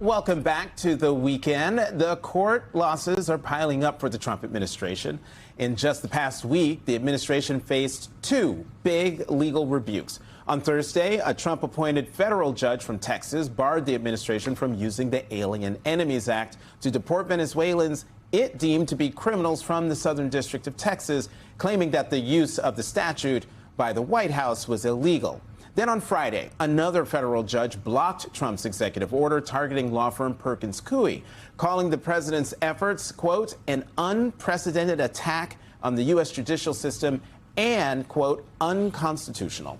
Welcome back to the weekend. The court losses are piling up for the Trump administration. In just the past week, the administration faced two big legal rebukes. On Thursday, a Trump-appointed federal judge from Texas barred the administration from using the Alien Enemies Act to deport Venezuelans it deemed to be criminals from the Southern District of Texas, claiming that the use of the statute by the White House was illegal. Then on Friday, another federal judge blocked Trump's executive order targeting law firm Perkins Coie, calling the president's efforts, quote, an unprecedented attack on the U.S. judicial system and, quote, unconstitutional.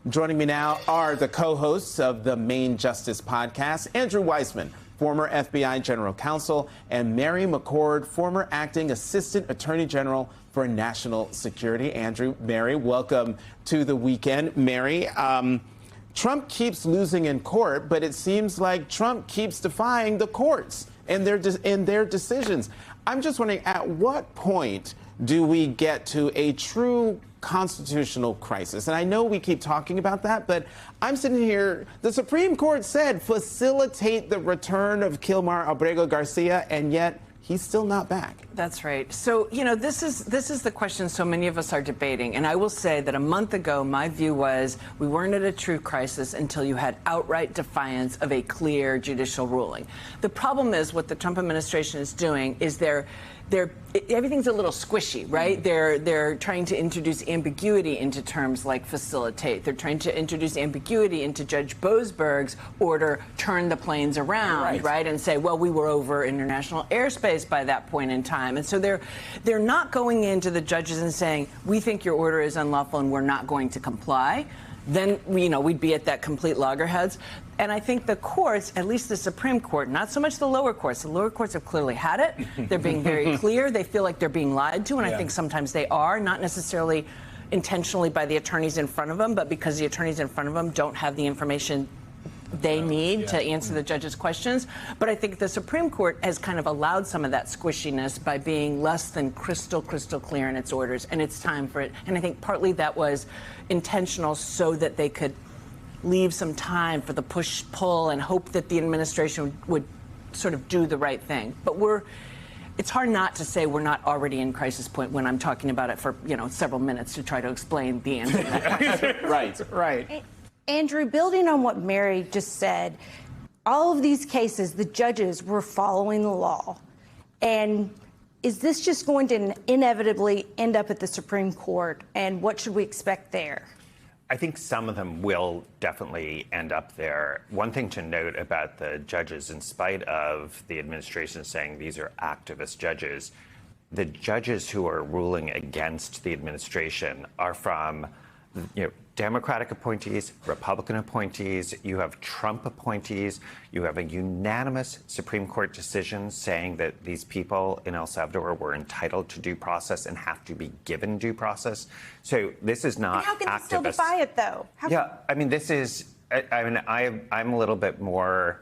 Joining me now are the co-hosts of the Main Justice podcast, Andrew Weissmann, former FBI general counsel, and Mary McCord, former acting assistant attorney general for national security. Andrew, Mary, welcome to the weekend. Mary, Trump keeps losing in court, but it seems like Trump keeps defying the courts and their decisions. I'm just wondering, at what point do we get to a true constitutional crisis? And I know we keep talking about that, but I'm sitting here, the Supreme Court said facilitate the return of Kilmar Abrego Garcia, and yet he's still not back. That's right. So, you know, this is the question so many of us are debating. And I will say that a month ago, my view was we weren't at a true crisis until you had outright defiance of a clear judicial ruling. The problem is what the Trump administration is doing is everything's a little squishy, right? They're trying to introduce ambiguity into terms like facilitate. They're trying to introduce ambiguity into Judge Boasberg's order, turn the planes around, right? And say, well, we were over international airspace by that point in time. And so they're not going into the judges and saying, we think your order is unlawful and we're not going to comply. Then, you know, we'd be at that complete loggerheads. And I think the courts, at least the Supreme Court, not so much the lower courts. The lower courts have clearly had it. They're being very clear. They feel like they're being lied to, and I think sometimes they are, not necessarily intentionally by the attorneys in front of them, but because the attorneys in front of them don't have the information they need to answer the judge's questions. But I think the Supreme Court has kind of allowed some of that squishiness by being less than crystal clear in its orders, and it's time for it. And I think partly that was intentional so that they could leave some time for the push-pull and hope that the administration would sort of do the right thing. But it's hard not to say we're not already in crisis point when I'm talking about it for, you know, several minutes to try to explain the answer to that question. Right. Andrew, building on what Mary just said, all of these cases, the judges were following the law. And is this just going to inevitably end up at the Supreme Court? And what should we expect there? I think some of them will definitely end up there. One thing to note about the judges, in spite of the administration saying these are activist judges, the judges who are ruling against the administration are from, you know, Democratic appointees, Republican appointees, you have Trump appointees, you have a unanimous Supreme Court decision saying that these people in El Salvador were entitled to due process and have to be given due process. So this is not how can activist. they still defy it, though? I mean, this is, I'm a little bit more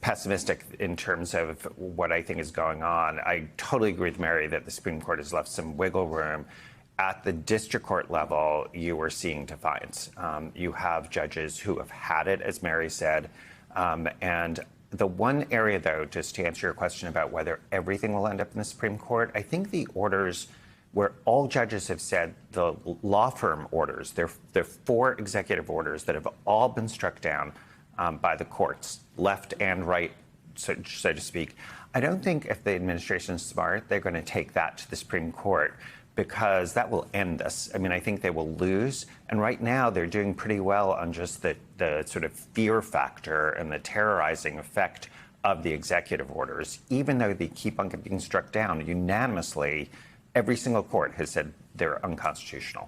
pessimistic in terms of what I think is going on. I totally agree with Mary that the Supreme Court has left some wiggle room. At the district court level, you are seeing defiance. You have judges who have had it, as Mary said. And the one area, though, just to answer your question about whether everything will end up in the Supreme Court, I think the orders where all judges have said the law firm orders, there are 4 executive orders that have all been struck down by the courts, left and right, so to speak. I don't think if the administration is smart, they're going to take that to the Supreme Court, because that will end us. I mean, I think they will lose. And right now, they're doing pretty well on just the sort of fear factor and the terrorizing effect of the executive orders. Even though they keep on being struck down unanimously, every single court has said they're unconstitutional.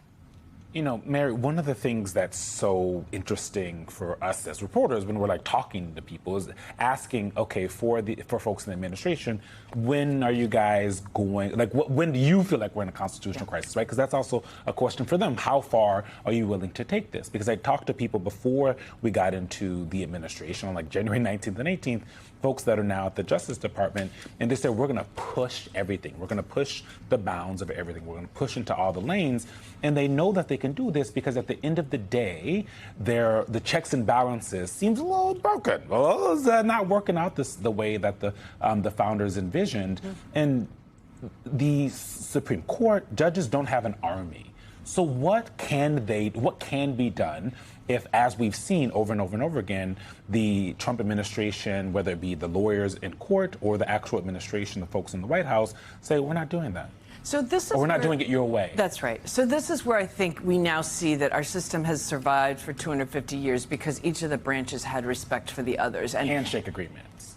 You know, Mary, one of the things that's so interesting for us as reporters when we're like talking to people is asking, okay, for folks in the administration, when are you guys going, like, when do you feel like we're in a constitutional crisis, right? Because that's also a question for them. How far are you willing to take this? Because I talked to people before we got into the administration on like January 19th and 18th, folks that are now at the Justice Department, and they said, we're going to push everything. We're going to push the bounds of everything. We're going to push into all the lanes. And they know that they can can do this because at the end of the day, the checks and balances seems a little broken. Well, it's not working out the way that the founders envisioned. And the Supreme Court judges don't have an army. So what can be done if, as we've seen over and over and over again, the Trump administration, whether it be the lawyers in court or the actual administration, the folks in the White House, say, we're not doing that. So this is or we're not doing it your way. That's right. So this is where I think we now see that our system has survived for 250 years because each of the branches had respect for the others. And handshake agreements.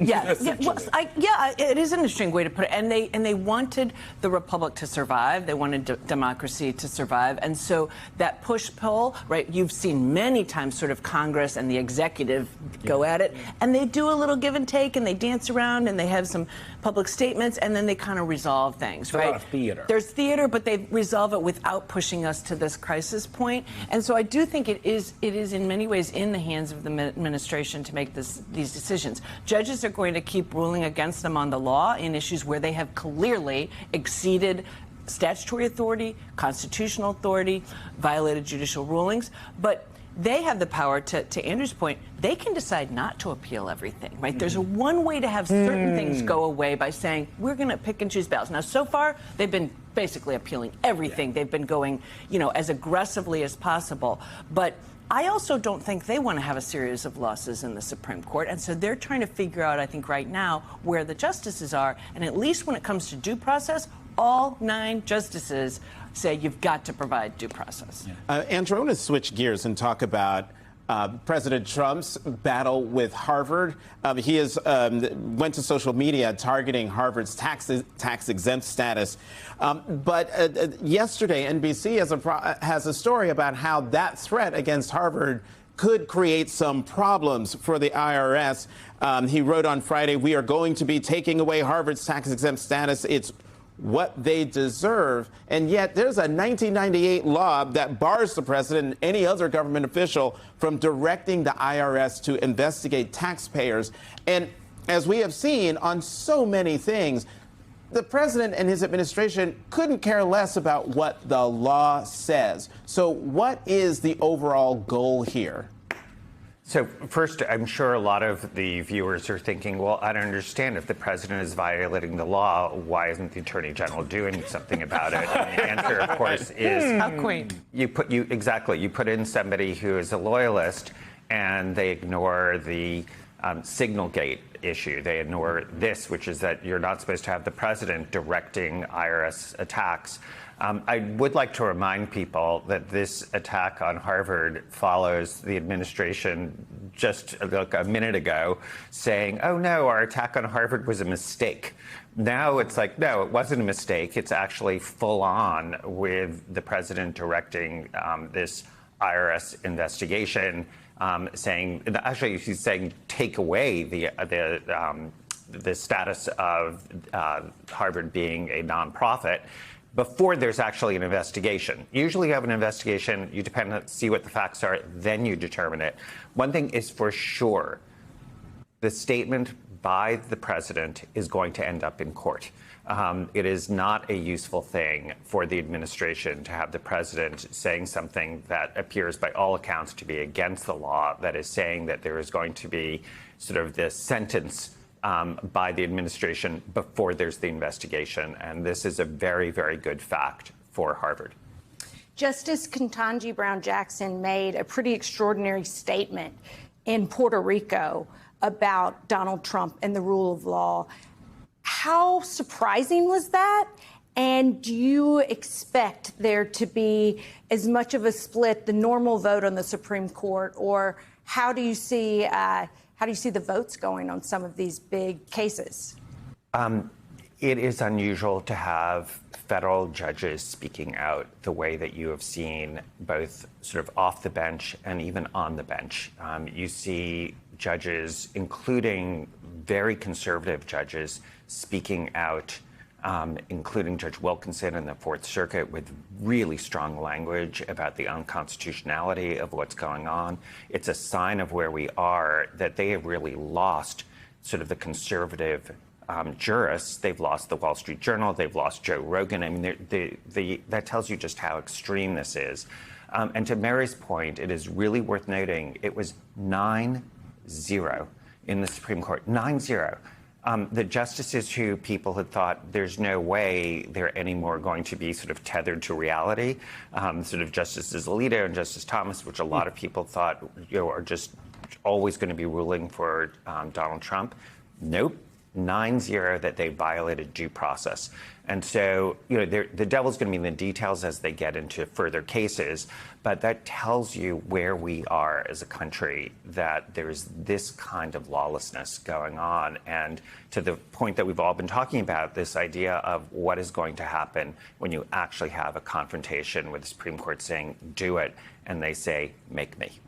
Yeah, it is an interesting way to put it. And they wanted the republic to survive. They wanted democracy to survive. And so that push-pull, right? You've seen many times sort of Congress and the executive go at it, and they do a little give and take, and they dance around, and they have some public statements, and then they kind of resolve things, right? A lot of theater. There's theater, but they resolve it without pushing us to this crisis point. And so I do think it is in many ways in the hands of the administration to make these decisions. Judges are going to keep ruling against them on the law in issues where they have clearly exceeded statutory authority, constitutional authority, violated judicial rulings. But they have the power, to Andrew's point, they can decide not to appeal everything, right? There's one way to have certain things go away by saying, we're going to pick and choose battles. Now, so far, they've been basically appealing everything. They've been going, as aggressively as possible. But I also don't think they want to have a series of losses in the Supreme Court. And so they're trying to figure out, I think, right now, where the justices are. And at least when it comes to due process, all 9 justices say you've got to provide due process. Andrew, I want to switch gears and talk about President Trump's battle with Harvard. He went to social media targeting Harvard's tax-exempt status. But yesterday, NBC has a story about how that threat against Harvard could create some problems for the IRS. He wrote on Friday, "We are going to be taking away Harvard's tax-exempt status. It's what they deserve." And yet there's a 1998 law that bars the president and any other government official from directing the IRS to investigate taxpayers. And as we have seen on so many things, the president and his administration couldn't care less about what the law says. So what is the overall goal here? So first, I'm sure a lot of the viewers are thinking, well, I don't understand. If the president is violating the law, why isn't the attorney general doing something about it? And the answer, of course, is how quaint. You put in somebody who is a loyalist, and they ignore the Signalgate issue. They ignore this, which is that you're not supposed to have the president directing IRS attacks. I would like to remind people that this attack on Harvard follows the administration just a minute ago saying, oh, no, our attack on Harvard was a mistake. Now it's like, no, it wasn't a mistake. It's actually full on with the president directing this IRS investigation, he's saying take away the status of Harvard being a nonprofit before there's actually an investigation. Usually you have an investigation, you see what the facts are, then you determine it. One thing is for sure, the statement by the president is going to end up in court. It is not a useful thing for the administration to have the president saying something that appears by all accounts to be against the law, that is saying that there is going to be sort of this sentence by the administration before there's the investigation. And this is a very, very good fact for Harvard. Justice Ketanji Brown Jackson made a pretty extraordinary statement in Puerto Rico about Donald Trump and the rule of law. How surprising was that? And do you expect there to be as much of a split, the normal vote on the Supreme Court, or how do you see the votes going on some of these big cases? It is unusual to have federal judges speaking out the way that you have seen, both sort of off the bench and even on the bench. You see judges, including very conservative judges, speaking out, including Judge Wilkinson in the Fourth Circuit, with really strong language about the unconstitutionality of what's going on. It's a sign of where we are, that they have really lost sort of the conservative jurists. They've lost the Wall Street Journal. They've lost Joe Rogan. I mean, that tells you just how extreme this is. And to Mary's point, it is really worth noting it was 9-0 in the Supreme Court. 9-0. The justices who people had thought there's no way they're anymore going to be sort of tethered to reality, sort of Justices Alito and Justice Thomas, which a lot of people thought are just always going to be ruling for Donald Trump. Nope. 9-0 that they violated due process. And so, the devil's going to be in the details as they get into further cases, but that tells you where we are as a country, that there's this kind of lawlessness going on. And to the point that we've all been talking about, this idea of what is going to happen when you actually have a confrontation with the Supreme Court saying, do it, and they say, make me.